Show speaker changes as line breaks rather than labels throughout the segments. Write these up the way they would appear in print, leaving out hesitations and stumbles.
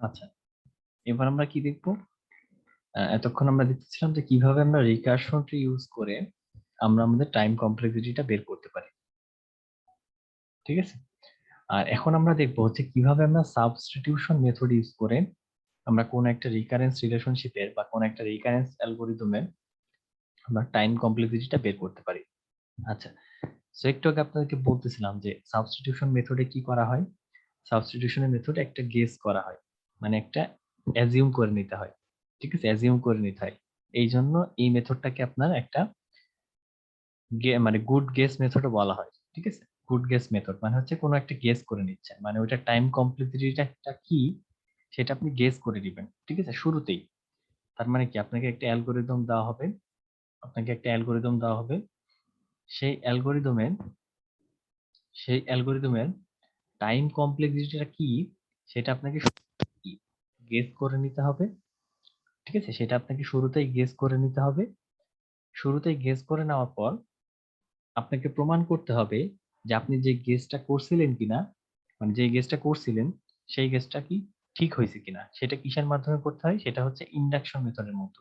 আচ্ছা, এবার আমরা কি দেখবো? এতক্ষণ আমরা দেখতেছিলাম যে কিভাবে আমরা রিকারশন ট্রি ইউজ করে আমরা আমাদের টাইম কমপ্লেক্সিটিটা বের করতে পারি, ঠিক আছে? আর এখন আমরা দেখবো হচ্ছে কিভাবে আমরা সাবস্টিটিউশন মেথড ইউজ করে আমরা কোন একটা রিকারেন্স রিলেশনশিপের বা কোন একটা রিকারেন্স অ্যালগরিদমের আমরা টাইম কমপ্লেক্সিটিটা বের করতে পারি। আচ্ছা, সো একটু আগে আপনাদেরকে বলতেছিলাম যে সাবস্টিটিউশন মেথডে কি করা হয়। সাবস্টিটিউশনের মেথডে একটা গেস করা হয়, মানে একটা অ্যাজিউম করে নিতে হয়, ঠিক আছে? অ্যাজিউম করে নিতে হয়। এই জন্য এই মেথডটাকে আপনার একটা মানে গুড গেস মেথডও বলা হয়, ঠিক আছে? গুড গেস মেথড মানে হচ্ছে কোনো একটা গেস করে নিচ্ছেন, মানে ওইটা টাইম কমপ্লেক্সিটিটা কি সেটা আপনি গেস করে দিবেন, ঠিক আছে, শুরুতেই। তার মানে কি আপনাকে একটা অ্যালগরিদম দেওয়া হবে, আপনাকে একটা অ্যালগরিদম দেওয়া হবে, সেই অ্যালগরিদমের সেই অ্যালগরিদমের টাইম কমপ্লেক্সিটিটা কি সেটা আপনাকে গেস করে নিতে হবে, ঠিক আছে? সেটা আপনাকে শুরুতেই গেস করে নিতে হবে। শুরুতেই গেস করে নেওয়ার পর আপনাকে প্রমাণ করতে হবে যে আপনি যে গেসটা করছিলেন কিনা, মানে যে গেসটা করছিলেন সেই গেসটা কি ঠিক হয়েছে কিনা। সেটা কিসের মাধ্যমে করতে হয়? সেটা হচ্ছে ইন্ডাকশন মেথডের মতো।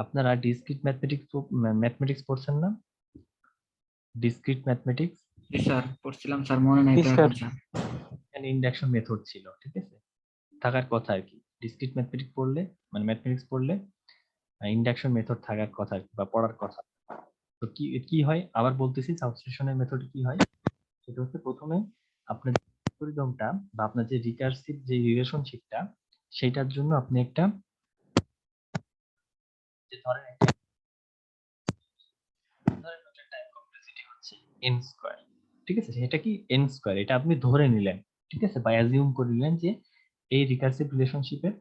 আপনারা ডিসক্রিট ম্যাথমেটিক্স পড়ছেন না? ডিসক্রিট ম্যাথমেটিক্স,
জি স্যার, পড়ছিলাম স্যার, মনে নাই
জি
তো
স্যার।
এখন স্যার।
এখানে ইন্ডাকশন মেথড ছিল, ঠিক আছে? থাকার কথা আর কি, ডিসক্রিট ম্যাথমেটিক্স পড়লে, মানে ম্যাথমেটিক্স পড়লে ইন্ডাকশন মেথড থাকার কথা আর কি, বা পড়ার কথা। তো কি কি হয় আবার বলতেছি, সাবস্টিটিউশনের মেথড কি হয় সেটা হচ্ছে প্রথমে আপনার অ্যালগরিদমটা বা আপনার যে রিকার্সিভ যে রিলেশনশিপটা সেটার জন্য আপনি একটা, যে ধরেন একটা, ধরেন ওটার টাইম কমপ্লেক্সিটি হচ্ছে n স্কয়ার, ঠিক আছে? সেটা কি n স্কয়ার, এটা আপনি ধরে নিলেন, ঠিক আছে, বা অ্যাজিউম করে নিলেন যে এই রিকার্সিভ রিলেশনশিপের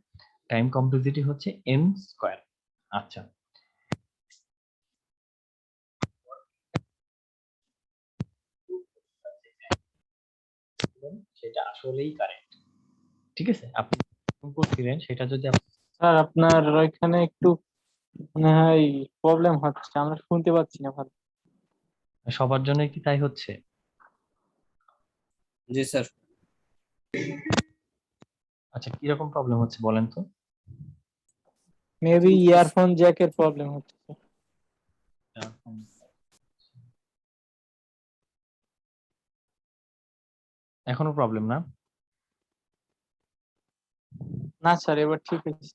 টাইম কমপ্লেক্সিটি হচ্ছে n স্কয়ার। আচ্ছা, সেটা আসলেই কারেক্ট, ঠিক আছে? আপনি করছিলেন সেটা যদি
স্যার আপনার ওইখানে একটু মনে হয় প্রবলেম হচ্ছে, আমরা শুনতে পাচ্ছি না ভালো।
সবার জন্য কি তাই হচ্ছে?
জি স্যার।
আচ্ছা, কিরকম প্রবলেম হচ্ছে বলেন তো?
মেবি ইয়ারফোন জ্যাকের প্রবলেম হচ্ছে।
এখনো প্রবলেম না?
না স্যার, এবার ঠিক আছে।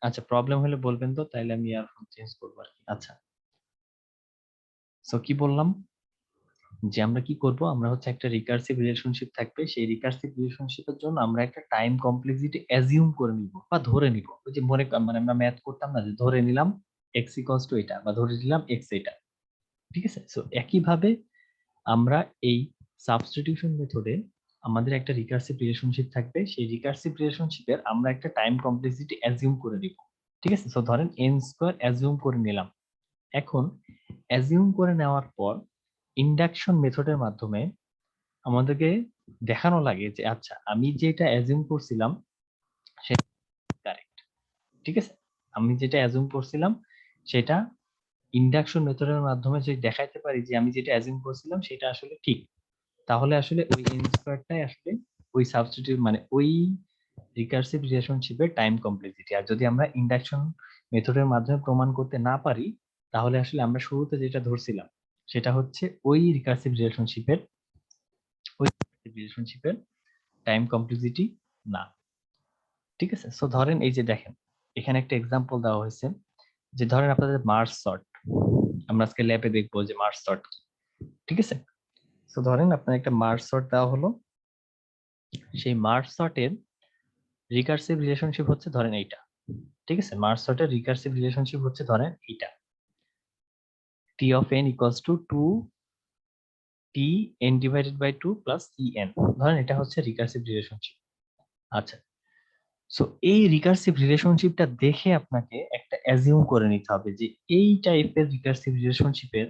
আচ্ছা, প্রবলেম হলে বলবেন তো, তাইলে আমি ইয়ারফোন চেঞ্জ করবো আর কি। আচ্ছা, সো কি বললাম, যে আমরা কি করব, আমরা হচ্ছে একটা রিকার্সিভ রিলেশনশিপ থাকবে, সেই রিকার্সিভ রিলেশনশিপের জন্য আমরা একটা টাইম কমপ্লেক্সিটি অ্যাজিউম করে নিব বা ধরে নিব। ওই যে মনে মানে আমরা ম্যাথ করতাম না, যে ধরে নিলাম এক্স ইকুয়ালস টু এটা, বা ধরে নিলাম এক্স এটা, ঠিক আছে? সো একইভাবে আমরা এই সাবস্টিটিউশন মেথডে আমাদের একটা রিকার্সিভ রিলেশনশিপ থাকবে, সেই রিকার্সিভ রিলেশনশিপের আমরা একটা টাইম কমপ্লেক্সিটি অ্যাজিউম করে দিব, ঠিক আছে? সো ধরেন n স্কয়ার অ্যাজিউম করে নিলাম। এখন অ্যাজিউম করে নেওয়ার পর ইন্ডাকশন মেথডের মাধ্যমে আমাদেরকে দেখানো লাগে যে আচ্ছা আমি যেটা অ্যাজিউম করছিলাম সেটা কারেক্ট, ঠিক আছে? আমি যেটা অ্যাজিউম করছিলাম সেটা ইন্ডাকশন মেথডের মাধ্যমে যদি দেখাইতে পারি যে আমি যেটা অ্যাজিউম করছিলাম সেটা আসলে ঠিক, তাহলে আসলে ওই n স্কয়ারটাই আসলে ওই সাবস্টিটিউট, মানে ওই রিকার্সিভ রিলেশনশিপের টাইম কমপ্লেক্সিটি। আর যদি আমরা ইন্ডাকশন মেথডের মাধ্যমে প্রমাণ করতে না পারি, তাহলে আসলে আমরা শুরুতে যেটা ধরছিলাম সেটা হচ্ছে ওই রিকার্সিভ রিলেশনশিপের টাইম কমপ্লেক্সিটি না, ঠিক আছে? সো ধরেন এই যে দেখেন, এখানে একটা এক্সাম্পল দেওয়া হয়েছে, যে ধরেন আপনাদের মার্জ সর্ট, আমরা আজকে ল্যাবে দেখবো যে মার্জ সর্ট কি, ঠিক আছে? সো ধরেন আপনার একটা মার্জ সর্ট দেওয়া হলো, সেই মার্জ সর্টের রিকার্সিভ রিলেশনশিপ হচ্ছে ধরেন এইটা, ঠিক আছে? মার্জ সর্টের রিকার্সিভ রিলেশনশিপ হচ্ছে ধরেন এইটা, t of n equals to 2 t n divided by 2 plus en, ধরেন এটা হচ্ছে রিকার্সিভ রিলেশনশিপ। আচ্ছা, সো এই রিকার্সিভ রিলেশনশিপটা দেখে আপনাকে একটা অ্যাজিউম করে নিতে হবে যে এই টাইপের রিকার্সিভ রিলেশনশিপের,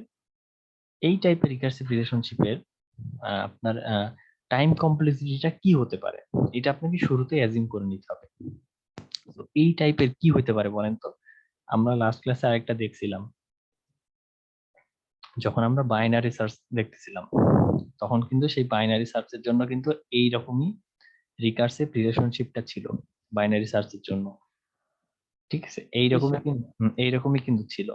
এই টাইপের রিকার্সিভ রিলেশনশিপের আপনার টাইম কমপ্লেক্সিটিটা কি হতে পারে, এটা আপনাকে শুরুতেই অ্যাজিউম করে নিতে হবে। তো এই টাইপের কি হতে পারে বলেন তো? আমরা লাস্ট ক্লাসে আরেকটা দেখছিলাম, যখন আমরা বাইনারি সার্চ দেখতেছিলাম, তখন কিন্তু সেই বাইনারি সার্চের জন্য কিন্তু এই রকমই রিকার্সিভ রিলেশনশিপটা ছিল বাইনারি সার্চের জন্য। ঠিক আছে, এইরকমই কিন্তু ছিল।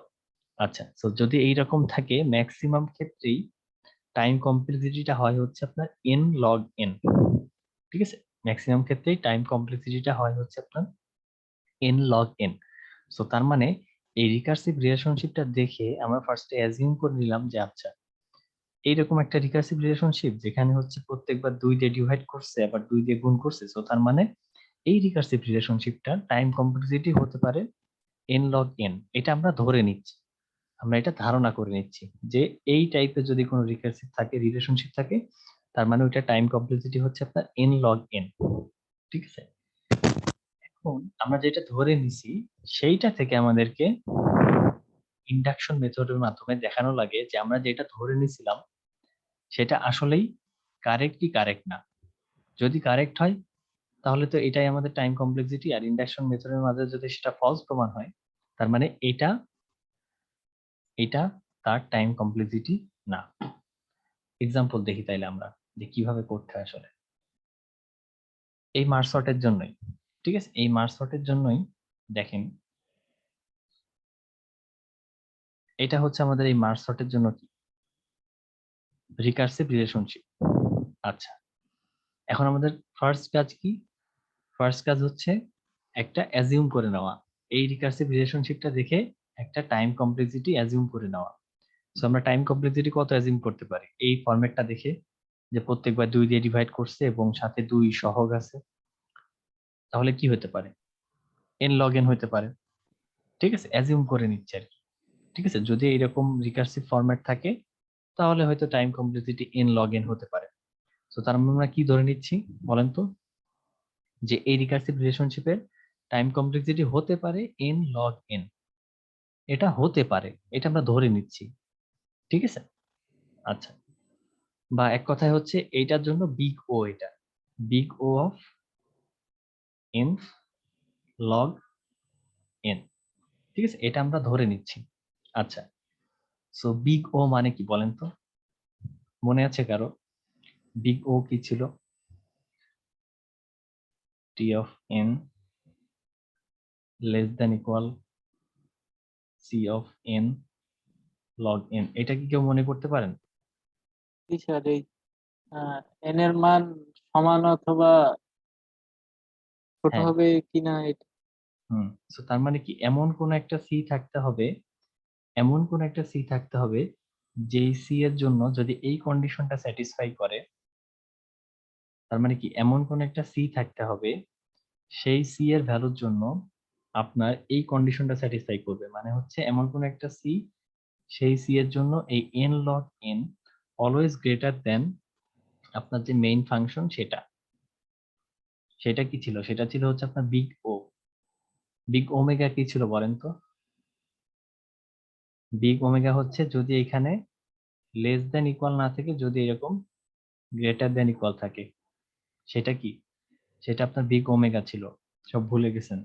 আচ্ছা, তো যদি এইরকম থাকে ম্যাক্সিমাম ক্ষেত্রেই টাইম কমপ্লেক্সিটিটা হয় হচ্ছে আপনার n log n। ঠিক আছে, ম্যাক্সিমাম ক্ষেত্রেই টাইম কমপ্লেক্সিটিটা হয় হচ্ছে আপনার n log n। সো তার মানে এই রিকার্সিভ রিলেশনশিপটা দেখে আমরা ফার্স্টে অ্যাজিউম করে নিলাম যে আচ্ছা এইরকম একটা রিকার্সিভ রিলেশনশিপ যেখানে হচ্ছে প্রত্যেকবার 2 দিয়ে ডিভাইড করছে আবার 2 দিয়ে গুণ করছে, সো তার মানে এই রিকার্সিভ রিলেশনশিপটা টাইম কমপ্লেক্সিটি হতে পারে n log n। এটা আমরা ধরে নিচ্ছি, আমরা এটা ধারণা করে নিচ্ছি যে এই টাইপের যদি কোনো রিকার্সিভ থাকে রিলেশনশিপ থাকে তার মানে ওইটা টাইম কমপ্লেক্সিটি হচ্ছে আপনার n log n। ঠিক আছে, এখন আমরা যেটা ধরে নিছি সেইটা থেকে আমাদেরকে ইন্ডাকশন মেথডের মাধ্যমে দেখানো লাগে যে আমরা যেটা ধরে নিছিলাম সেটা আসলেই কারেক্ট না। যদি কারেক্ট হয় তাহলে তো এটাই আমাদের টাইম কমপ্লেক্সিটি, আর ইন্ডাকশন মেথডের মাঝে যদি সেটা ফলস প্রমাণ হয় তার মানে এটা এটা তার টাইম কমপ্লেক্সিটি না। এক্সাম্পল দেখি তাইলে আমরা যে কিভাবে করতে হয় আসলে এই মার্জ সর্টের জন্যই। ঠিক আছে, এই মার্জ সর্টের জন্যই দেখেন এটা হচ্ছে আমাদের এই মার্জ সর্টের জন্য কি রিকার্সিভ রিলেশনশিপ। আচ্ছা, এখন আমাদের ফার্স্ট কাজ কি? ফার্স্ট কাজ হচ্ছে একটা অ্যাজিউম করে নেওয়া, এই রিকার্সিভ রিলেশনশিপটা দেখে একটা টাইম কমপ্লেক্সিটি অ্যাজিউম করে নেওয়া। সো আমরা টাইম কমপ্লেক্সিটি কত অ্যাজিউম করতে পারি এই ফরম্যাটটা দেখে, যে প্রত্যেকবার 2 দিয়ে ডিভাইড করছে এবং সাথে 2 সহগ আছে, তাহলে কি হতে পারে n log n হতে পারে। ঠিক আছে, অ্যাজিউম করে নিচ্ছে আর কি। ঠিক আছে, যদি এরকম রিকার্সিভ ফরম্যাট থাকে তাহলে হয়তো time complexity n log n হতে পারে। তো তার মানে আমরা কি ধরে নিচ্ছি বলেন তো, যে এই রিকার্সিভ রিলেশনশিপের টাইম কমপ্লেক্সিটি হতে পারে n log n। এটা হতে পারে, এটা আমরা ধরে নিচ্ছি। ঠিক আছে, আচ্ছা, বা এক কথায় হচ্ছে এইটার জন্য বিগ ও, এটা big O of n log n। ঠিক আছে, এটা আমরা ধরে নিচ্ছি। আচ্ছা, সো বিগ ও মানে কি বলেন তো, মনে আছে কারো বিগ ও কি ছিল? t of n less than equal c of n log n। এটা কি কেউ মনে করতে পারেন?
জি স্যার, এই এন এর মান সমান অথবা ছোট
হ্যাঁ,
হবে কিনা এটা।
সো তার মানে কি এমন কোন একটা সি থাকতে হবে, এমন কোন একটা সি থাকতে হবে যেই সি এর জন্য যদি এই কন্ডিশনটা স্যাটিসফাই করে, তার মানে কি এমন কোন একটা সি থাকতে হবে সেই সি এর ভ্যালুর জন্য আপনার এই কন্ডিশনটা স্যাটিসফাই করবে, মানে হচ্ছে এমন কোন একটা সি সেই সি এর জন্য এই n log n always greater than আপনার যে মেইন ফাংশন সেটা, সেটা কি ছিল? সেটা ছিল হচ্ছে আপনার বিগ ও। বিগ ওমেগা কি ছিল বলেন তো? বিগ ওমেগা হচ্ছে যদি এখানে লেস দেন ইকুয়াল না থেকে যদি এরকম গ্রেটার দেন ইকুয়াল থাকে, সেটা কি? সেটা আপনার বিগ ওমেগা ছিল। সব ভুলে গেছেন?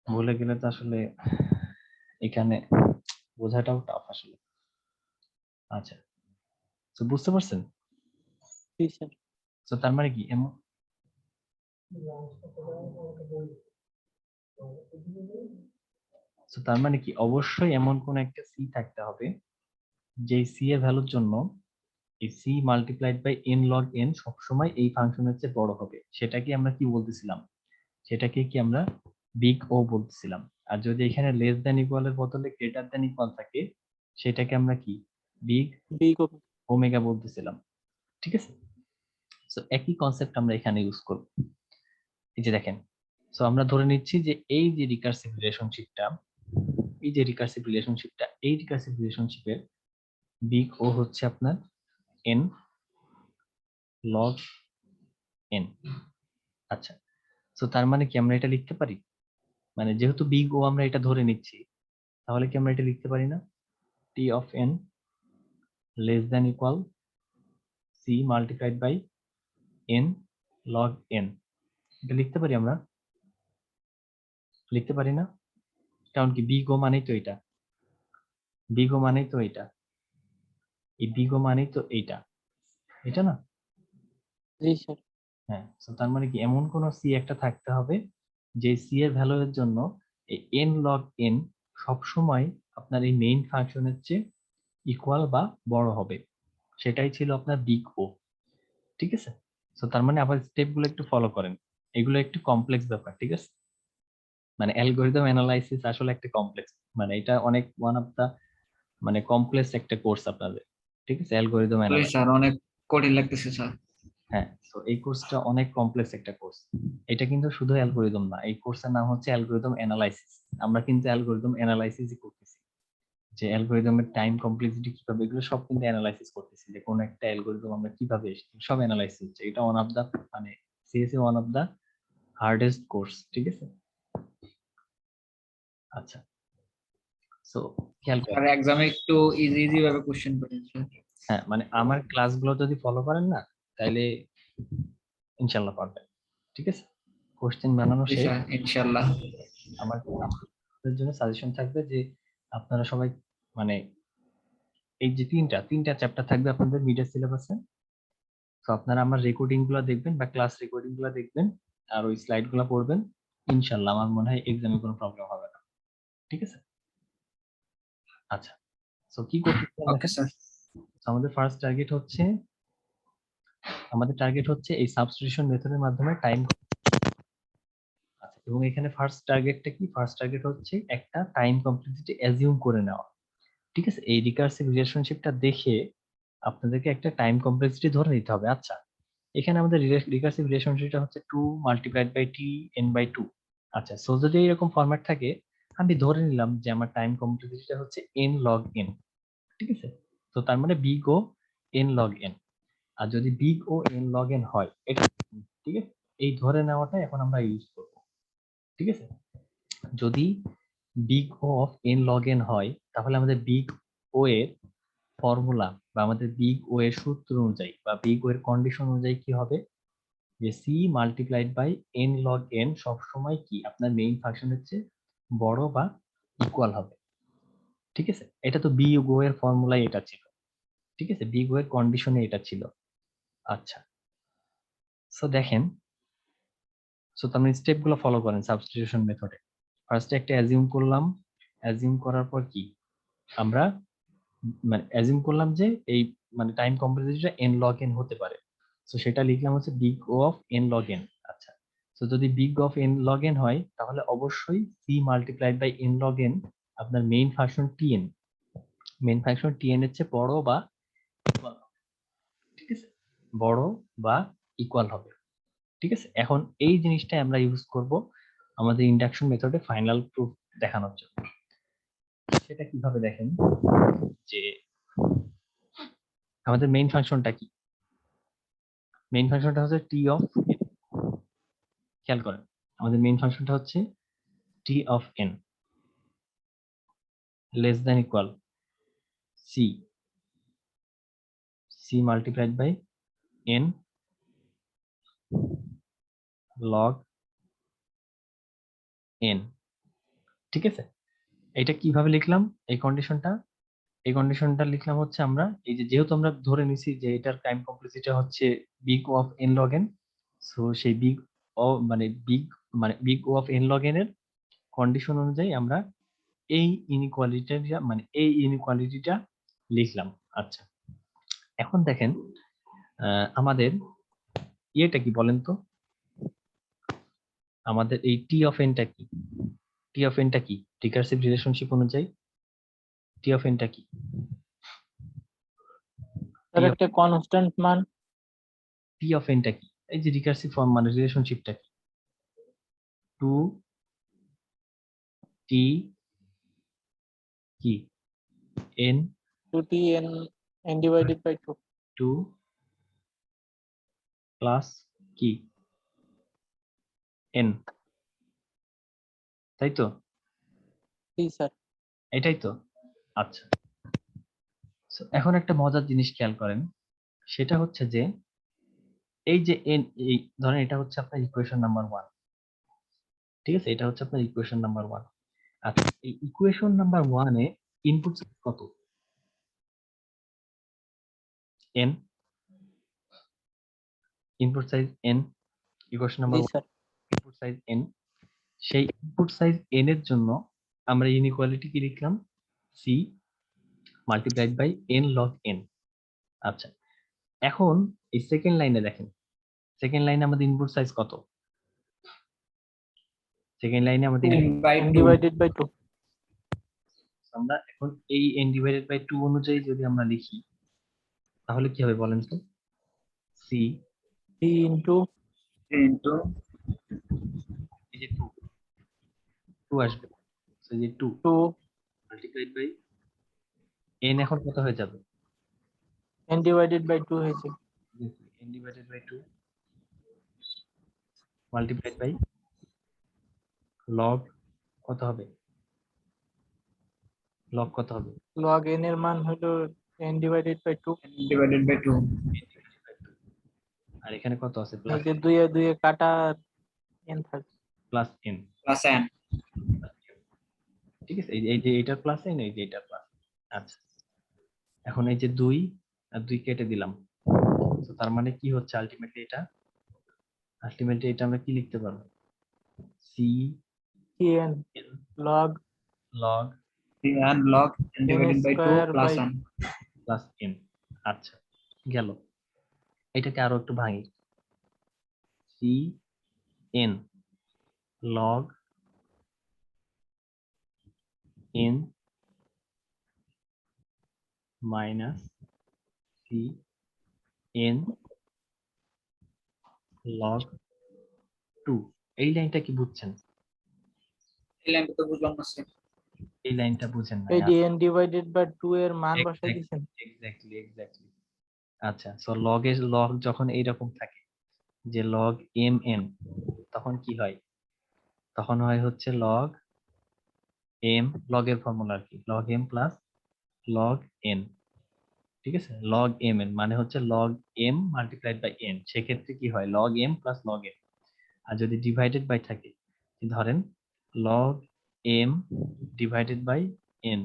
ভুলে গেলে তো আসলে এখানে বোঝাটাও টাফ আসলে। আচ্ছা, তো বুঝতে পারছেন?
জি স্যার।
তো তার মানে কি এমন, তো তার মানে কি অবশ্যই এমন কোন একটা সি থাকতে হবে যেই সি এর ভ্যালুর জন্য এই C multiplied by n log n সবসময় এই ফাংশনের চেয়ে বড় হবে। সেটাকে আমরা কি বলতেছিলাম? সেটাকে কি আমরা বিগ ও বলতেছিলাম। আর যদি এখানে লেস দ্যান ইকুয়াল এর বদলে গ্রেটার দ্যান ইকুয়াল থাকে সেটাকে আমরা কি বিগ
বিগ
ওমেগা বলতেছিলাম। ঠিক আছে, সো একই কনসেপ্ট আমরা এখানে ইউজ করব। এই যে দেখেন, সো আমরা ধরে নিচ্ছি যে এই যে রিকার্সিভ রিলেশনশিপটা, এই যে রিকার্সিভ রিলেশনশিপটা, এই রিকার্সিভ রিলেশনশিপের বিগ ও হচ্ছে আপনার n log n। আচ্ছা, সো তার মানে কি আমরা এটা লিখতে পারি, মানে যেহেতু বিগ ও আমরা এটা ধরে নিচ্ছি তাহলে কি আমরা এটা লিখতে পারি না t of n less than equal c multiplied by n log n। এটা লিখতে পারি আমরা, লিখতে পারি না? কারণ কি বিগ ও মানেই তো এটা, বিগ ও মানেই তো এটা, এই বিগ ও মানেই তো এইটা, এটা না?
জি স্যার।
হ্যাঁ, তো তার মানে কি এমন কোন সি একটা থাকতে হবে যে সি এর ভ্যালু এর জন্য এই n log n সবসময় আপনার এই মেইন ফাংশনের চেয়ে ইকুয়াল বা বড় হবে, সেটাই ছিল আপনার বিগ ও। ঠিক আছে, তো তার মানে আবার স্টেপ গুলো একটু ফলো করেন, এগুলো একটু কমপ্লেক্স ব্যাপার। ঠিক আছে, মানে অ্যালগরিদম অ্যানালাইসিস আসলে একটা কমপ্লেক্স, মানে এটা অনেক ওয়ান অফ দা মানে কমপ্লেক্স একটা কোর্স আপনাদের। ঠিক আছে, অ্যালগরিদম অ্যানালাইসিস।
স্যার অনেক কঠিন লাগতেছে স্যার।
হ্যাঁ, তো এই কোর্সটা অনেক কমপ্লেক্স একটা কোর্স। এটা কিন্তু শুধু অ্যালগরিদম না, এই কোর্সের নাম হচ্ছে অ্যালগরিদম অ্যানালাইসিস। আমরা কিন্তু অ্যালগরিদম অ্যানালাইসিসই করতেছি, যে অ্যালগরিদমের টাইম কমপ্লেক্সিটি কিভাবে, এগুলো সব কিন্তু অ্যানালাইসিস করতেছি, যে কোন একটা অ্যালগরিদম আমরা কিভাবে এসেছি সব অ্যানালাইসিস হচ্ছে। এটা ওয়ান অফ দা মানে CSC one of the hardest course. ঠিক আছে, আচ্ছা, সো খেয়াল
আর
করেন।
এক্সামে একটু ইজি ইজি ভাবে কোশ্চেন করেন স্যার।
হ্যাঁ, মানে আমার ক্লাসগুলো যদি ফলো করেন না, তাহলে ইনশাল্লাহ পারবেন। ঠিক আছে, কোশ্চেন বানানো
জি
শেষ।
স্যার ইনশাআল্লাহ।
আমাদের জন্য সাজেশন থাকবে যে আপনারা সবাই মানে এই যে তিনটা চ্যাপ্টার থাকবে আপনাদের মিডের সিলেবাসে, তো আপনারা আমার রেকর্ডিং গুলো দেখবেন বা ক্লাস রেকর্ডিং গুলো দেখবেন আর ওই স্লাইড গুলো পড়বেন। ইনশাল্লাহ আমার মনে হয় এক্সামে কোনো প্রবলেম হবে না। ঠিক আছে, আচ্ছা, তো কি করতে হবে
ওকে
দেখেন।
স্যার।
আমাদের টার্গেট হচ্ছে এই সাবস্টিটিউশন মেথডের মাধ্যমে টাইম। আচ্ছা, এবং এখানে ফার্স্ট টার্গেটটা কি? ফার্স্ট টার্গেট হচ্ছে একটা টাইম কমপ্লেক্সিটি অ্যাজিউম করে নেওয়া। ঠিক আছে, এই রিকার্সিভ রিলেশনশিপটা দেখে আপনাদেরকে একটা টাইম কমপ্লেক্সিটি ধরে নিতে হবে। আচ্ছা, এখানে আমাদের রিকার্সিভ রিলেশনশিপটা হচ্ছে 2 multiplied by T N by 2। আচ্ছা, সো যদি এরকম ফরম্যাট থাকে, আমি ধরে নিলাম যে আমার টাইম কমপ্লেক্সিটিটা হচ্ছে n log n। ঠিক আছে, তো তার মানে big O n log n। আর যদি big O n log n হয়, এটা ঠিক আছে, এই ধরে নেওয়াটা এখন আমরা ইউজ করব। ঠিক আছে, যদি big O of n log n হয়, তাহলে আমাদের বিগ ও এর ফর্মুলা বা আমাদের বিগ ও এর সূত্র অনুযায়ী বা বিগ ও এর কন্ডিশন অনুযায়ী কি হবে, যে C multiplied by n log n সবসময় কি আপনার মেইন ফাংশনের চেয়ে বড় বা ইকুয়াল হবে। ঠিক আছে, এটা তো বিগ ও এর ফর্মুলাই এটা ছিল। ঠিক আছে, বিগ ও এর কন্ডিশনে এটা ছিল। আচ্ছা, সো দেখেন, সো তার মানে স্টেপ গুলো ফলো করেন সাবস্টিটিউশন মেথডে। ফার্স্টে একটা অ্যাজিউম করলাম, অ্যাজিউম করার পর কি আমরা মানে অ্যাজিউম করলাম যে এই মানে টাইম কমপ্লেক্সিটিটা n log n হতে পারে, তো সেটা লিখলাম হচ্ছে big O of n log n। আচ্ছা, তো যদি big of n log n হয়, তাহলে অবশ্যই c multiplied by n log n আপনার main function tn, main function tn এর চেয়ে বড় বা ইকুয়াল হবে। ঠিক আছে, বড় বা ইকুয়াল হবে। ঠিক আছে, এখন এই জিনিসটাই আমরা ইউজ করব আমাদের ইন্ডাকশন মেথডে ফাইনাল প্রুফ দেখানোর জন্য। সেটা কিভাবে দেখেন, যে আমাদের মেইন ফাংশনটা কি? মেইন ফাংশনটা হচ্ছে টি অফ, খেয়াল করেন, আমাদের মেইন ফাংশনটা হচ্ছে T of n less than equal c, c multiplied by n log N. ঠিক আছে, এটা কিভাবে লিখলাম এই কন্ডিশনটা? এই কন্ডিশনটা লিখলাম হচ্ছে আমরা এই যে যেহেতু আমরা ধরে নিছি যে এটার টাইম কমপ্লেক্সিটি হচ্ছে big O of N log N, so সেই বিগ ও মানে big O of N log N এর কন্ডিশন অনুযায়ী আমরা এই ইনইকুয়ালিটিটা মানে এই ইনইকুয়ালিটিটা লিখলাম। আচ্ছা, এখন দেখেন আমাদের ইয়েটা কি বলেন তো, আমাদের এই টি অফ এনটা কি? টি অফ এনটা কি রিকার্সিভ রিলেশনশিপ অনুযায়ী টি অফ এনটা কি?
স্যার একটা কনস্ট্যান্ট মান।
টি অফ এনটা কি? এই যে রিকার্সিভ ফর্ম মানে রিলেশনশিপটা কি? 2 টি কি N
2t n divided by 2।
2 plus কি এন, তাই তো?
জি স্যার।
এটাই তো। আচ্ছা, so এখন একটা মজার জিনিস খেয়াল করেন, সেটা হচ্ছে যে এই যে এন, এই ধরেন এটা হচ্ছে আপনার ইকুয়েশন নাম্বার 1। ঠিক আছে, এটা হচ্ছে আপনার ইকুয়েশন নাম্বার 1। আচ্ছা, এই ইকুয়েশন নাম্বার 1 এ ইনপুট কত? n, input size n। Equation
জি
number
sir
input size n, সেই ইনপুট সাইজ n এর জন্য আমরা ইনইকুয়ালিটি কি লিখলাম, c multiplied by n log n। আচ্ছা, এখন এই সেকেন্ড লাইনে দেখেন, সেকেন্ড লাইনে আমাদের ইনপুট সাইজ কত, সেকেন্ড লাইনে আমাদের
10/2
ডিভাইডেড বাই 2
আমরা এখন এই n ডিভাইডেড বাই 2 অনুযায়ী যদি আমরা লিখি তাহলে কি হবে বলেন তো, c
3 ইনটু
into
এই যে 2 2 আসবে, so এই যে 2
2
মাল্টিপ্লাইড বাই n এখন কত হয়ে যাবে,
n ডিভাইডেড বাই 2 হয়েছে
n divided by 2 multiplied by log কত হবে, লগ কত হবে,
log n এর মান হলো n divided by 2
divided by 2
আর এখানে কত আছে,
এই
প্লাস
যে 2 এ 2 এ কাটা n থাকবে
প্লাস n,
plus n
ঠিক আছে, এই যে এইটার প্লাস n, এই যে এইটার প্লাস। আচ্ছা, এখন এই যে 2 আর 2 কেটে দিলাম, তো তার মানে কি হচ্ছে আলটিমেটলি এটা, আলটিমেটলি এটা আমরা কি লিখতে পারবো, c
n log
log
n log n divided by 2
square
plus
by
n
plus n। আচ্ছা, গেল, এটাকে আরো একটু ভাঙি, c n log n minus c n log 2। এই লাইনটা কি বুঝছেন,
এই লাইনটা তো বুঝলাম না স্যার
এই লাইনটা বুঝেন না,
এই যে n ডিভাইডেড বাই 2 এর মান বসাই দিয়েছেন
এক্স্যাক্টলি এক্স্যাক্টলি। আচ্ছা, সো লগের লগ যখন এইরকম থাকে যে লগ এম এন, তখন কি হয়, তখন হয় হচ্ছে লগ এম, লগের ফর্মুলা আর কি, log M plus log N, ঠিক আছে, লগ এম এন মানে হচ্ছে log M multiplied by N, সেক্ষেত্রে কি হয় log M plus log N. আর যদি ডিভাইডেড বাই থাকে, ধরেন log M divided by N,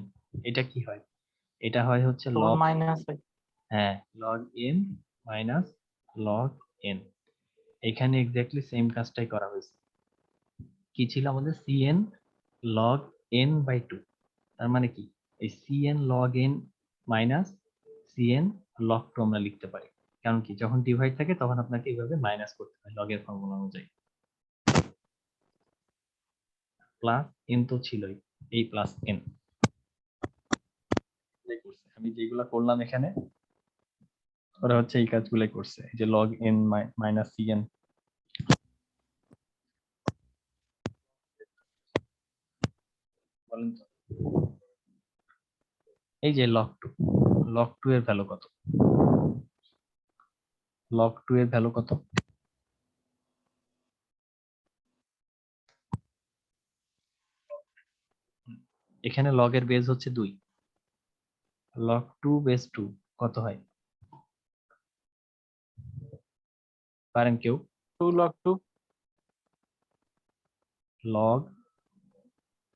এটা কি হয়, এটা হয় হচ্ছে
তখন
লগ,
মাইনাস হয়
হ্যাঁ log M minus log N. এখানে এক্স্যাক্টলি সেম কাজটাই করা হয়েছে, কি ছিল আমাদের cn log n বাই 2, তার মানে কি এই cn log n minus cn log 2 আমরা লিখতে পারি, কারণ কি যখন ডিভাইড থাকে তখন আপনাকে এইভাবে মাইনাস করতে হয় লগের ফর্মুলা অনুযায়ী, প্লাস n তো ছিলই, এই প্লাস n। আমি যেগুলা করলাম এখানে, ওরা হচ্ছে এই কাজগুলাই করছে, এই যে log n মাইনাস cn, বলেন তো এই যে log 2 এর ভ্যালু কত, log 2 এর ভ্যালু কত, এখানে log এর বেজ হচ্ছে 2, log 2 বেস 2 কত হয়, পারেন কেউ,
2 log 2
log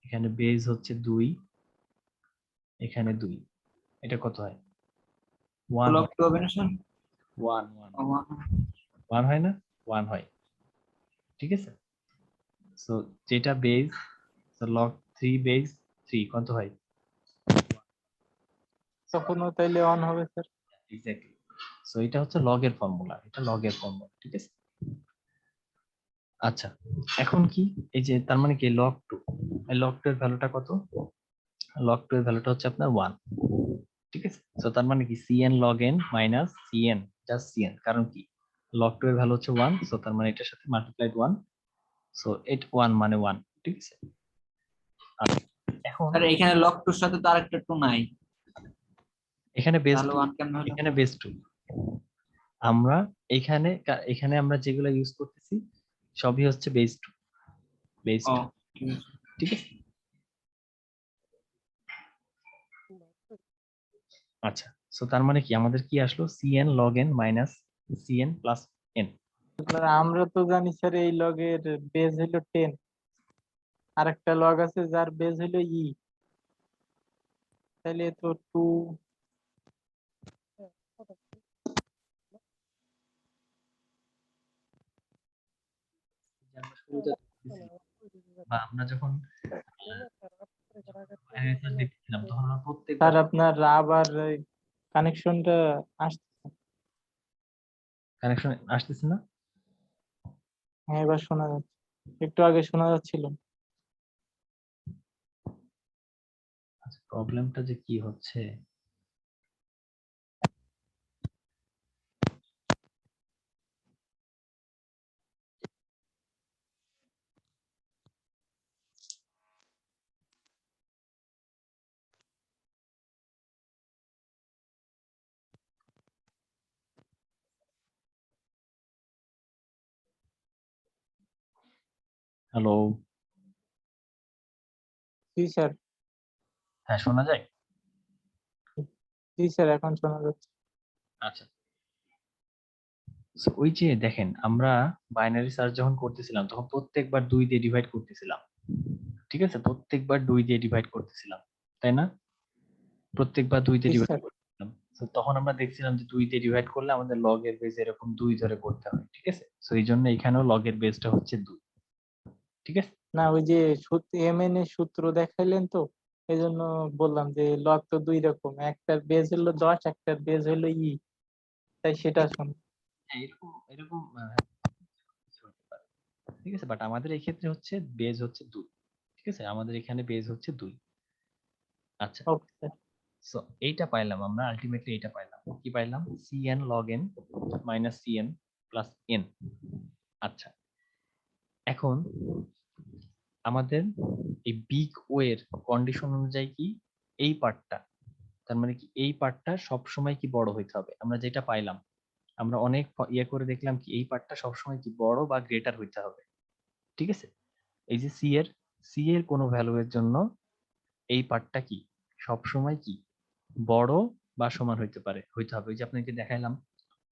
এখানে বেজ হচ্ছে 2, এখানে 2, এটা কত হয়, 1
log
হয়,
2 হবে না স্যার
1 1 হয় না, 1 হয়, ঠিক আছে। সো যেটা বেজ, সো log 3 বেজ 3 কত হয়,
তখনও তাইলে অন হবে স্যার
এক্স্যাক্টলি। সো এটা হচ্ছে log এর ফর্মুলা, এটা log এর ফর্মুলা, ঠিক আছে। আচ্ছা, এখন কি এই যে তার মানে কি log 2, এই log 2 এর ভ্যালুটা কত, log 2 এর ভ্যালুটা হচ্ছে আপনার 1, ঠিক আছে। তো তার মানে কি cn log n minus cn just cn, কারণ কি log 2 এর ভ্যালু হচ্ছে 1, সো তার মানে এটার সাথে মাল্টিপ্লাইড 1, সো it 1 মানে 1, ঠিক আছে। আচ্ছা, এখন
স্যার এখানে log 2 এর সাথে তো আরেকটা 2 নাই
এখানে বেস
তাহলে
2,
1 কেমনে হলো
এখানে বেস 2, আমরা এখানে এখানে আমরা যেগুলো ইউজ করতেছি সবই হচ্ছে বেস 2, বেস
ও
2, ঠিক আছে। আচ্ছা, সো তার মানে কি আমাদের কি আসলো cn log n minus cn plus n,
sir আমরা তো জানি স্যার এই লগের বেজ হলো 10 আর একটা লগ আছে যার বেজ হলো ই তাহলে তো 2
আচ্ছা বা আমরা যখন দেখছিলাম তখন আমরা প্রত্যেকবার
স্যার আপনার আবার কানেকশনটা আসছে।
কানেকশন আসতেছে না।
হ্যাঁ এবার শোনা যাচ্ছে, একটু আগে শোনা যাচ্ছিল না।
আচ্ছা, প্রবলেমটা যে কি হচ্ছে। হ্যালো,
জি স্যার,
হ্যাঁ শোনা যায়।
জি স্যার এখন শোনা যাচ্ছে।
আচ্ছা, So, ওই যে দেখেন আমরা বাইনারি সার্চ যখন করতেছিলাম তখন প্রত্যেকবার 2 দিয়ে ডিভাইড করতেছিলাম। ঠিক আছে, প্রত্যেকবার 2 দিয়ে ডিভাইড করতেছিলাম, তাই না? প্রত্যেকবার 2 দিয়ে
জি
ডিভাইড
স্যার।
করতেছিলাম। তো তখন আমরা দেখছিলাম যে 2 দিয়ে ডিভাইড করলে আমাদের লগ এর বেজ এরকম 2 ধরে করতে হয়। ঠিক আছে, সো এই জন্য এখানেও লগ এর বেজটা হচ্ছে 2। ঠিক আছে,
না ওই যে এমএন এর সূত্র দেখাইলেন তো, এই জন্য বললাম যে লগ তো দুই রকম, একটার বেজ হলো 10, একটার বেজ হলো তাই সেটা শুন।
হ্যাঁ, এরকম এরকম কিছু হতে পারে। ঠিক আছে, বাট আমাদের এই ক্ষেত্রে হচ্ছে বেজ হচ্ছে 2। ঠিক আছে, আমাদের এখানে বেজ হচ্ছে 2। আচ্ছা,
ওকে স্যার।
সো এইটা পাইলাম আমরা, আলটিমেটলি এইটা পাইলাম। কি পাইলাম? cn log n minus cn plus n। আচ্ছা, এখন আমাদের এই বিগ ও এর কন্ডিশন অনুযায়ী কি এই পার্টটা, তার মানে কি এই পার্টটা সব সময় কি বড় হইতে হবে। আমরা যেটা পাইলাম, আমরা অনেক ইয়ে করে দেখলাম কি এই পার্টটা সব সময় কি বড় বা গ্রেটার হইতে হবে। ঠিক আছে, এই যে সি এর কোনো ভ্যালু এর জন্য এই পার্টটা কি সব সময় কি বড় বা সমান হইতে হবে। ওই যে আপনাকে দেখাইলাম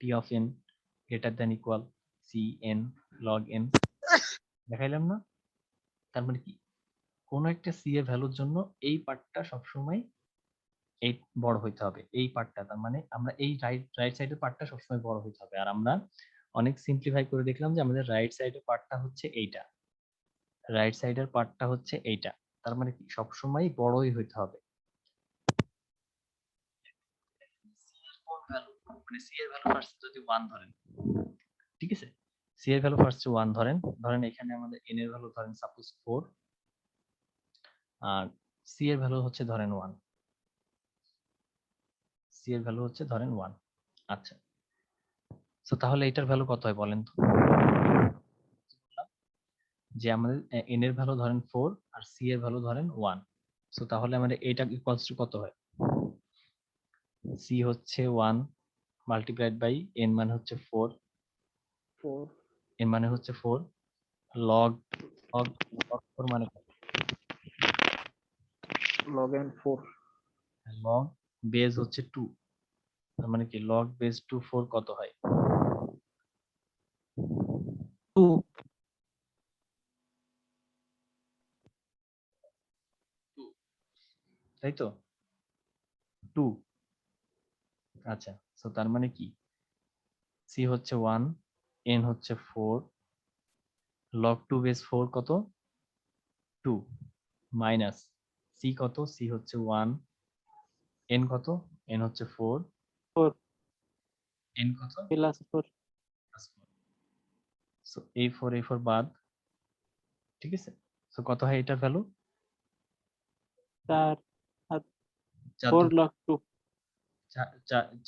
p of n greater than equal cn log n, দেখাইলাম না? তার মানে কি কোন একটা c এর ভ্যালুর জন্য এই পার্টটা সবসময় এই বড় হইতে হবে। এই পার্টটা তার মানে আমরা এই রাইট সাইডের পার্টটা সবসময় বড় হইতে হবে। আর আমরা অনেক সিম্পলিফাই করে দেখলাম যে আমাদের রাইট সাইডের পার্টটা হচ্ছে এইটা, রাইট সাইডের পার্টটা হচ্ছে এইটা। তার মানে কি সবসময় বড়ই হইতে হবে। মানে সি এর ভ্যালু ফার্স্ট যদি 1 ধরেন, ঠিক আছে, সি এর ভ্যালু ফার্স্ট 1 ধরেন, ধরেন এখানে আমাদের এন এর ভ্যালু ধরেন সাপোজ 4 আর সি এর ভ্যালু হচ্ছে ধরেন 1, সি এর ভ্যালু হচ্ছে ধরেন 1। আচ্ছা, সো তাহলে এটার ভ্যালু কত হয় বলেন তো? যে আমাদের এন এর ভ্যালু ধরেন 4 আর সি এর ভ্যালু ধরেন 1, সো তাহলে আমাদের এটা ইকুয়ালস টু কত হয়? সি হচ্ছে 1 মাল্টিপ্লাইড বাই এন মানে হচ্ছে 4,
4
এন মানে হচ্ছে 4 লগ লগ লগ 4 মানে
log n 4
লগ বেজ হচ্ছে 2, তার মানে কি লগ বেজ টু 4 কত হয়?
2।
2, তাই তো? 2। আচ্ছা, সো তার মানে কি সি হচ্ছে 1, এন হচ্ছে 4, লগ 2 বেস 4 কত? 2 মাইনাস সি কত? সি হচ্ছে 1, এন কত? এন হচ্ছে 4,
4
এন কত?
প্লাস 4
সো এই 4 বাদ। ঠিক আছে, সো কত হয় এটার ভ্যালু?
4 আর
4
4 log 2।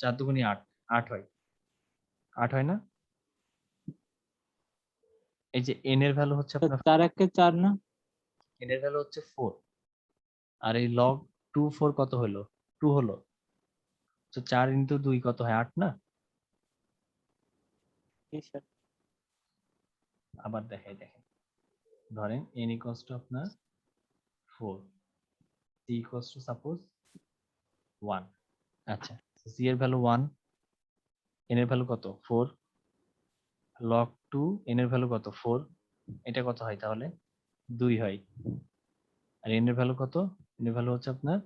4 দুগুণে 8, 8 হয়, 8 হয় না? এই যে এন এর ভ্যালু হচ্ছে আপনার,
4 একে 4 না?
এন এর ভ্যালু হচ্ছে 4 আর এই লগ 2 4 কত হলো? 2 হলো। তো 4 ইনটু 2 কত হয়? 8 না?
জি স্যার।
আবার দেখাই, দেখেন ধরেন n ইকুয়ালস টু আপনার 4, c ইকুয়ালস টু সাপোজ 1। আচ্ছা, c এর ভ্যালু 1, n এর ভ্যালু কত? 4, log 2 n এর ভ্যালু কত? 4, এটা কত হয় তাহলে? 2 হয়। আর n এর ভ্যালু কত? n এর ভ্যালু হচ্ছে আপনার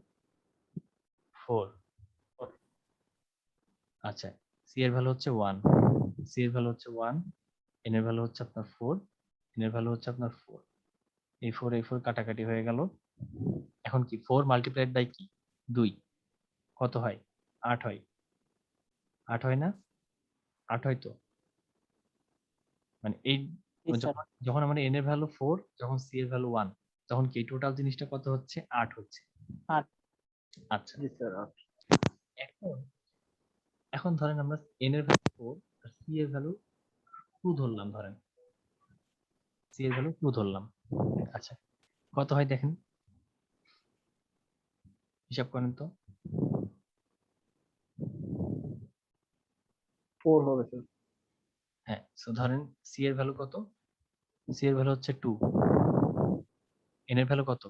4। আচ্ছা, c এর ভ্যালু হচ্ছে 1, c এর ভ্যালু হচ্ছে 1, n এর ভ্যালু হচ্ছে আপনার 4, n এর ভ্যালু হচ্ছে আপনার 4। এই 4 কাটাকাটি হয়ে গেল। এখন কি 4 মাল্টিপ্লাইড বাই কি 2 কত হয় 8 হয়। 8 হয় না? 8 হয় তো। মানে এই
জি স্যার।
যখন যখন আমাদের n এর ভ্যালু 4, যখন c এর ভ্যালু 1, তখন কি টোটাল জিনিসটা কত হচ্ছে 8 হচ্ছে।
8।
আচ্ছা এখন এখন ধরেন আমরা n এর ভ্যালু 4 আর c এর ভ্যালু 2 ধরলাম, ধরেন c এর ভ্যালু 2 ধরলাম। আচ্ছা কত হয় দেখেন, হিসাব করেন তো।
4 হবে স্যার।
হ্যাঁ, সো ধরেন c এর ভ্যালু কত, c এর ভ্যালু হচ্ছে 2, n এর ভ্যালু কত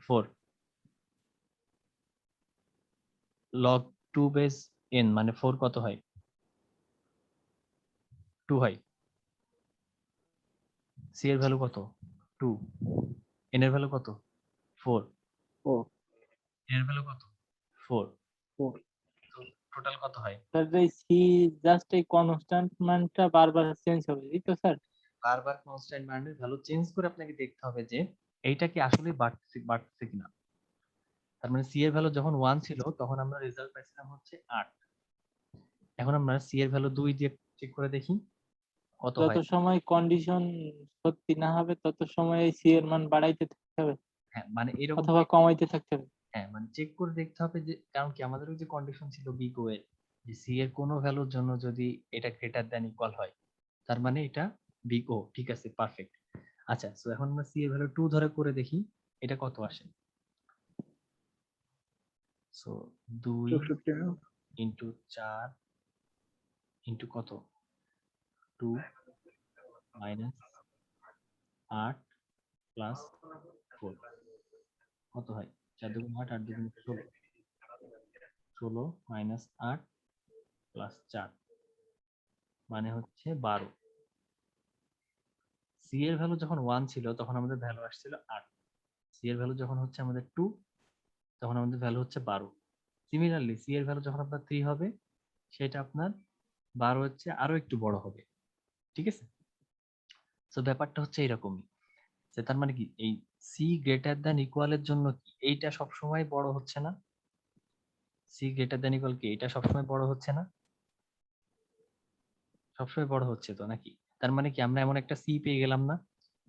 4, log 2 বেস n মানে 4 কত হয় 2 হয়। c এর ভ্যালু কত 2, n এর ভ্যালু কত 4,
4
n এর ভ্যালু কত 4,
4
তো টোটাল কত হয়।
স্যার এই সি জাস্ট এই কনস্ট্যান্ট মানটা বারবার চেঞ্জ হবে, এই তো স্যার?
বারবার কনস্ট্যান্ট মানের ভ্যালু চেঞ্জ করে আপনাকে দেখতে হবে যে এইটা কি আসলে বাড়তেছে কিনা। তার মানে সি এর ভ্যালু যখন 1 ছিল তখন আমরা রেজাল্ট পাইছিলাম হচ্ছে 8। এখন আমরা সি এর ভ্যালু 2 দিয়ে চেক করে দেখি কত
যত
হয়।
সময় কন্ডিশন সত্যি না হবে তত সময় এই সি এর মান বাড়াইতে থাকতে হবে
হ্যাঁ মানে এরকম
অথবা কমাইতে থাকতে হবে।
হ্যাঁ মানে চেক করে দেখতে হবে যে, কারণ কি আমাদের ওই যে কন্ডিশন ছিল বিগ ও এর, যে সি এর কোনো ভ্যালুর জন্য যদি এটা গ্রেটার দ্যান ইকুয়াল হয় তার মানে এটা বিগ ও, ঠিক আছে পারফেক্ট। আচ্ছা সো এখন আমরা সি এর ভ্যালু 2 ধরে করে দেখি এটা কত আসে। সো 2
250
ইন্টু 4 ইন্টু কত 2 মাইনাস 8 প্লাস 4 কত হয় 4 দুগুণ 8, 8 দুগুণ 16, 16 মাইনাস 8 প্লাস 4 মানে হচ্ছে 12। সি এর ভ্যালু যখন 1 ছিল তখন আমাদের ভ্যালু আসছিল 8, সি এর ভ্যালু যখন হচ্ছে আমাদের 2 তখন আমাদের ভ্যালু হচ্ছে 12। সিমিলারলি সি এর ভ্যালু যখন আপনার 3 হবে সেটা আপনার 12 হচ্ছে আরো একটু বড় হবে, ঠিক আছে। তো ব্যাপারটা হচ্ছে এরকমই, যে তার মানে কি এই সি গ্রেটার দ্যান ইকুয়ালের জন্য কি এইটা সবসময় বড় হচ্ছে না, সি গ্রেটার দ্যান ইকুয়াল কি এটা সবসময় বড় হচ্ছে না, সবসময় বড় হচ্ছে তো নাকি। তার মানে কি আমরা এমন একটা সি পেয়ে গেলাম না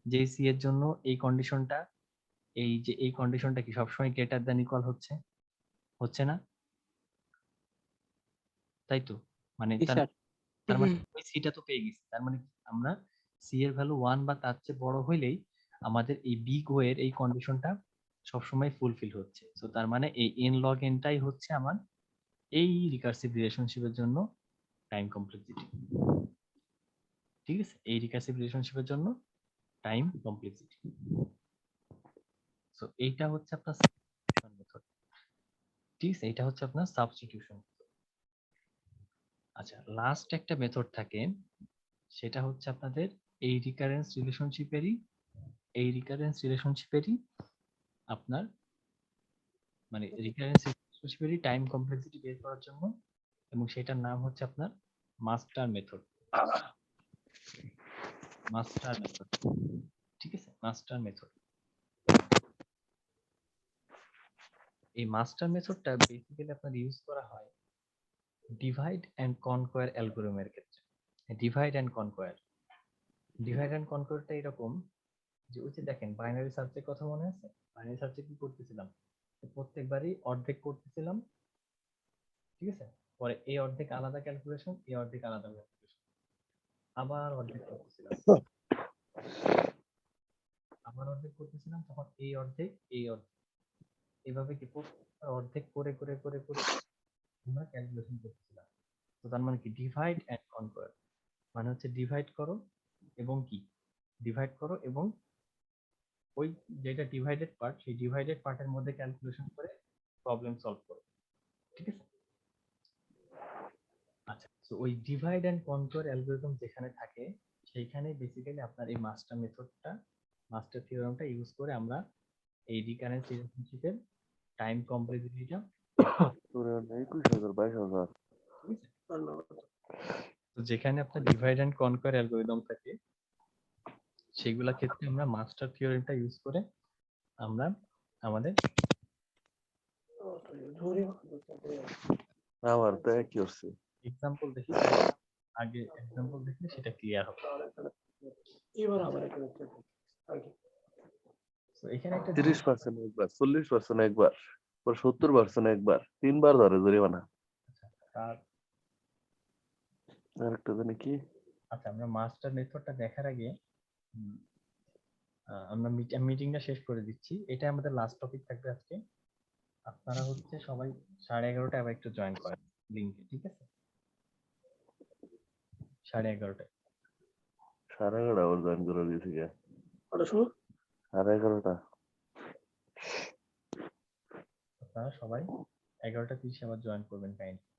যে সি এর জন্য এই কন্ডিশনটা, এই যে এই কন্ডিশনটা কি সবসময় গ্রেটার দ্যান ইকুয়াল হচ্ছে, হচ্ছে না, তাই তো। মানে
জি স্যার।
তার মানে ওই সিটা তো পেয়ে গেছি, তার মানে কি আমরা সি এর ভ্যালু 1 বা তার চেয়ে বড় হইলেই আমাদের এই বিগ ও এর এই কন্ডিশনটা সবসময় ফুলফিল হচ্ছে। তো তার মানে এই n log n টাই হচ্ছে আমার এই রিকার্সিভ রিলেশনশিপের জন্য টাইম কমপ্লেক্সিটি, ঠিক আছে। এই রিকার্সিভ রিলেশনশিপের জন্য টাইম কমপ্লেক্সিটি। সো এইটা হচ্ছে আপনার সাবস্টিটিউশন মেথড, ঠিক আছে, এটা হচ্ছে আপনার সাবস্টিটিউশন। আচ্ছা লাস্ট একটা মেথড থাকে, সেটা হচ্ছে আপনাদের এই রিকারেন্স রিলেশনশিপেরই আপনার মানে রিকারেন্স রিলেশনশিপেরই টাইম কমপ্লেক্সিটি বের করার জন্য, এবং সেটার নাম হচ্ছে আপনার মাস্টার মেথড, মাস্টার মেথড, ঠিক আছে, মাস্টার মেথড। এই মাস্টার মেথডটা বেসিক্যালি আপনার ইউজ করা হয় ডিভাইড এন্ড কনকোয়ার অ্যালগরিদমের ক্ষেত্রে। ডিভাইড এন্ড কনকোয়ারটা এরকম যে ওই যে দেখেন বাইনারি সার্চের কথা মনে আছে, বাইনারি সার্চে কি করতেছিলাম, প্রত্যেকবারই অর্ধেক করতেছিলাম, ঠিক আছে, পরে এই অর্ধেক আলাদা ক্যালকুলেশন, এই অর্ধেক আলাদা ক্যালকুলেশন, আবার অর্ধেক করতেছিলাম, আবার অর্ধেক করতেছিলাম, তখন এই অর্ধেক এই অর্ধেক, এইভাবে কি প্রত্যেকটা অর্ধেক করে করে করে করে আমরা ক্যালকুলেশন করতেছিলাম। তো তার মানে কি ডিভাইড এন্ড কনকোয়ার মানে হচ্ছে ডিভাইড করো এবং কি ডিভাইড করো এবং ওই যেটা ডিভাইডেড পার্ট সেই ডিভাইডেড পার্টের মধ্যে ক্যালকুলেশন করে প্রবলেম সলভ করো, ঠিক আছে। আচ্ছা তো ওই ডিভাইড এন্ড কনকোয়ার অ্যালগরিদম যেখানে থাকে সেইখানে বেসিক্যালি আপনার এই মাস্টার মেথডটা, মাস্টার থিওরেমটা ইউজ করে আমরা এই রিকারেন্স রিলেশনশিপের টাইম কমপ্লেক্সিটিটা,
21,000 22,000
ঠিক আছে। তো যেখানে আপনার ডিভাইড এন্ড কনকোয়ার অ্যালগরিদম থাকে সেগুলা ক্ষেত্রে আমরা মাস্টার থিওরেমটা ইউজ করে আমরা আমাদের
আমার তো একই হচ্ছে।
এক্সাম্পল দেখি, আগে এক্সাম্পল দেখলে সেটা ক্লিয়ার হবে। তো এখানে একটা
30% একবার, 40% একবার, 70% একবার, 3 বার ধরে জরিমানা।
আর
আরেকটা জানি কি?
আচ্ছা, আমরা মাস্টার মেথডটা দেখার আগে আমরা মিটিংটা শেষ করে দিচ্ছি। এটা আমাদের লাস্ট টপিক থাকবে আজকে। আপনারা হচ্ছে সবাই 11:30 আবার একটু জয়েন করেন লিংকে, ঠিক আছে? 11:30
11:30 আবার জয়েন করে দিয়েছি কে? 11:30।
আপনারা সবাই 11:30 আবার জয়েন করবেন কাইন্ডলি।